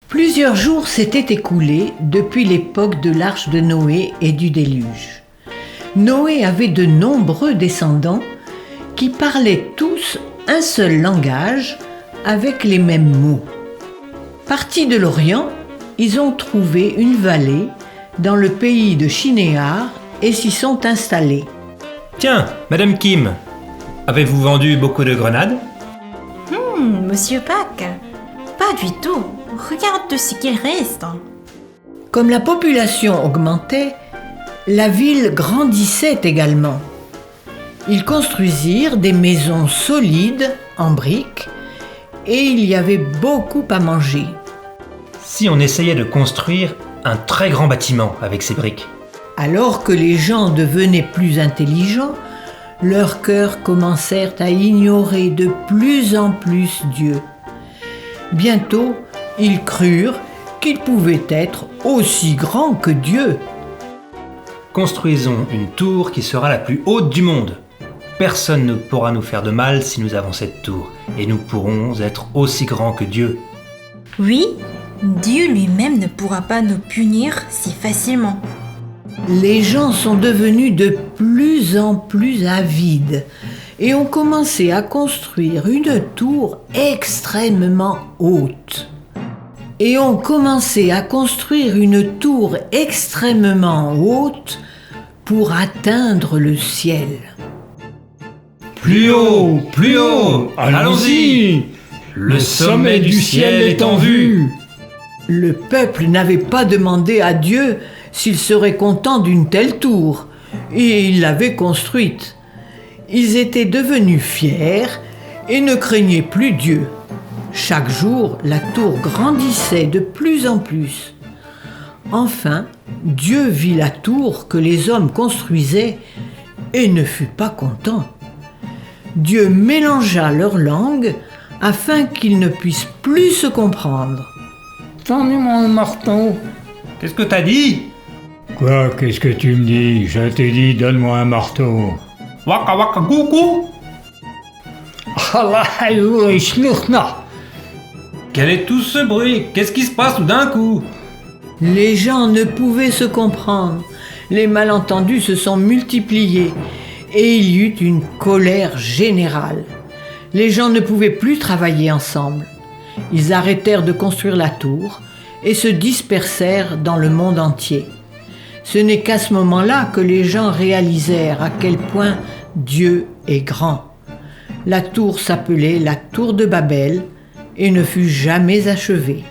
Plusieurs jours s'étaient écoulés depuis l'époque de l'arche de Noé et du déluge. Noé avait de nombreux descendants qui parlaient tous un seul langage avec les mêmes mots. Partis de l'Orient, ils ont trouvé une vallée dans le pays de Shinéar et s'y sont installés. Tiens, Madame Kim, avez-vous vendu beaucoup de grenades ? Monsieur Pak, pas du tout. Regarde ce qu'il reste. Comme la population augmentait, la ville grandissait également. Ils construisirent des maisons solides en briques et il y avait beaucoup à manger. Si on essayait de construire un très grand bâtiment avec ces briques ? Alors que les gens devenaient plus intelligents, leurs cœurs commencèrent à ignorer de plus en plus Dieu. Bientôt, ils crurent qu'ils pouvaient être aussi grands que Dieu. Construisons une tour qui sera la plus haute du monde. Personne ne pourra nous faire de mal si nous avons cette tour, et nous pourrons être aussi grands que Dieu. Oui, Dieu lui-même ne pourra pas nous punir si facilement. Les gens sont devenus de plus en plus avides et ont commencé à construire une tour extrêmement haute. Pour atteindre le ciel. Plus haut, allons-y! Le sommet du ciel est en vue! Le peuple n'avait pas demandé à Dieu s'il serait content d'une telle tour, et il l'avait construite. Ils étaient devenus fiers et ne craignaient plus Dieu. Chaque jour, la tour grandissait de plus en plus. Enfin, Dieu vit la tour que les hommes construisaient et ne fut pas content. Dieu mélangea leurs langues afin qu'ils ne puissent plus se comprendre. Donne-moi un marteau. Qu'est-ce que t'as dit ? Quoi, qu'est-ce que tu me dis? Je t'ai dit, donne-moi un marteau. Waka waka coucou! Quel est tout ce bruit? Qu'est-ce qui se passe tout d'un coup? Les gens ne pouvaient se comprendre. Les malentendus se sont multipliés et il y eut une colère générale. Les gens ne pouvaient plus travailler ensemble. Ils arrêtèrent de construire la tour et se dispersèrent dans le monde entier. Ce n'est qu'à ce moment-là que les gens réalisèrent à quel point Dieu est grand. La tour s'appelait la tour de Babel et ne fut jamais achevée.